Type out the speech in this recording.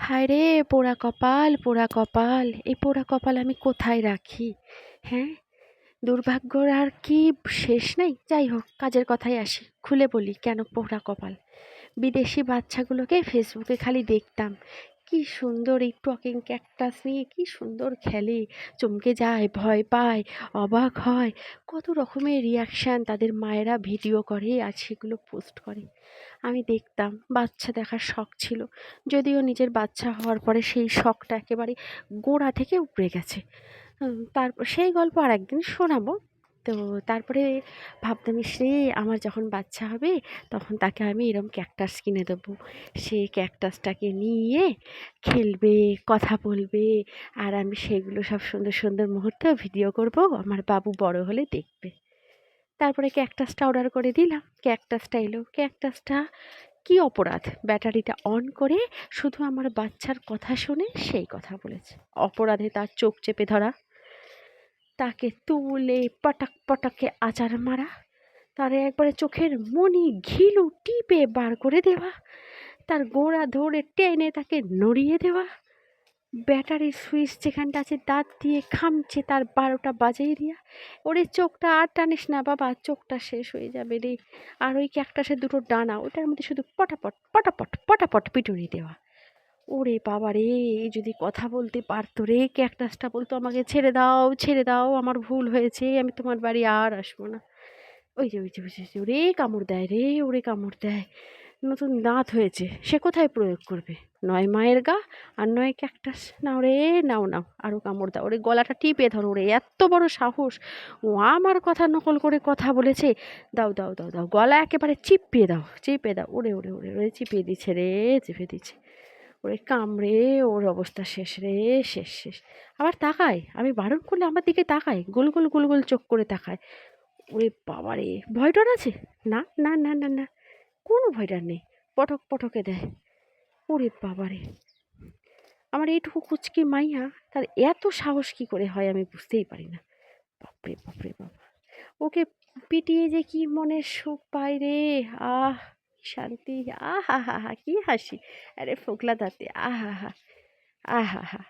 হায় রে পোড়া কপাল, পোড়া কপাল! এই পোড়া কপাল আমি কোথায় রাখি? হ্যাঁ? দুর্ভাগ্যর আর কি শেষ নেই? যাই হোক, কাজের কথায় আসি। খুলে বলি কেন পোড়া কপাল। বিদেশি বাচ্চাগুলোকে ফেসবুকে খালি দেখতাম। কি সুন্দর এই টকিং ক্যাকটাস নিয়ে কি সুন্দর খেলে, চমকে যায়, ভয় পায়, অবাক হয়। কত রকমের রিয়াকশান তাদের মায়েরা ভিডিও করে আর সেগুলো পোস্ট করে। আমি দেখতাম, বাচ্চা দেখার শখ ছিল। যদিও নিজের বাচ্চা হওয়ার পরে সেই শখটা একেবারে গোড়া থেকে উপড়ে গেছে। তারপর সেই গল্প আরেকদিন শোনাবো। তো তারপরে ভাবতাম, ইস রে! আমার যখন বাচ্চা হবে তখন তাকে আমি এরকম ক্যাকটাস কিনে দেবো। সে ক্যাকটাসটাকে নিয়ে খেলবে, কথা বলবে, আর আমি সেগুলো সব সুন্দর সুন্দর মুহূর্ত ভিডিও করব। আমার বাবু বড় হলে দেখবে। তারপরে ক্যাকটাসটা অর্ডার করে দিলাম। ক্যাকটাসটা এলো। ক্যাকটাসটা কি অপরাধ? ব্যাটারিটা অন করে শুধু আমার বাচ্চার কথা শুনে সেই কথা বলেছে। অপরাধে তার চোখ চেপে ধরা, তাকে তুলে পটাক পটাকে আছাড় মারা, তার একবারে চোখের মণি ঘিলু টিপে বার করে দেওয়া, তার গোড়া ধরে টেনে তাকে নড়িয়ে দেওয়া, ব্যাটারির সুইচ যেখানটা আছে দাঁত দিয়ে খামচে তার 12টা বাজিয়ে দিয়া, ওরে চোখটা আর টানিস না বাবা, চোখটা শেষ হয়ে যাবে রে। আর ওই ক্যাকটাসের দুটো ডানা, ওটার মধ্যে শুধু পটাপট পটাপট পটাপট পিটুনি দেওয়া। ওরে বাবা রে! এই যদি কথা বলতে পারতো রে, ক্যাকটাসটা বলতো, আমাকে ছেড়ে দাও, ছেড়ে দাও, আমার ভুল হয়েছে, আমি তোমার বাড়ি আর আসবো না। ওই যে ওরে কামড় দেয় রে, ওরে কামড় দেয়। নতুন দাঁত হয়েছে, সে কোথায় প্রয়োগ করবে? নয় মায়ের গা, আর নয় ক্যাকটাস। নাও রে, নাও নাও, আরও কামড় দাও, ওরে গলাটা টিপে ধরো, ওরে এত বড় সাহস, ও আমার কথা নকল করে কথা বলেছে। দাও দাও দাও দাও, গলা একেবারে চিপিয়ে দাও, চেপে দাও, ওরে ওরে ওরে ওরে চিপিয়ে দিচ্ছে রে, চেপে দিচ্ছে। ওরে কামড়ে ওর অবস্থা শেষ রে, শেষ শেষ। আবার তাকায়, আমি বারণ করলে আমার দিকে তাকায়, গোল গোল গোল গোল চোখ করে তাকায়। ওরে বাবা রে! ভয় ডর আছে? না না না না না, কোনো ভয় ডর নেই। পটক পটকে দেয়। ওরে বাবা রে! আমার এইটুকু কুচকি মাইয়া, তার এত সাহস কি করে হয় আমি বুঝতেই পারি না। বাপরে বাপরে বাবা! ওকে পিটিয়ে যে কি মনের সুখ পাই রে! আহ! কি শান্তি! আহা হা হা! কি হাসি! আরে ফোকলা দাঁতে! আহা হা! আহা হা!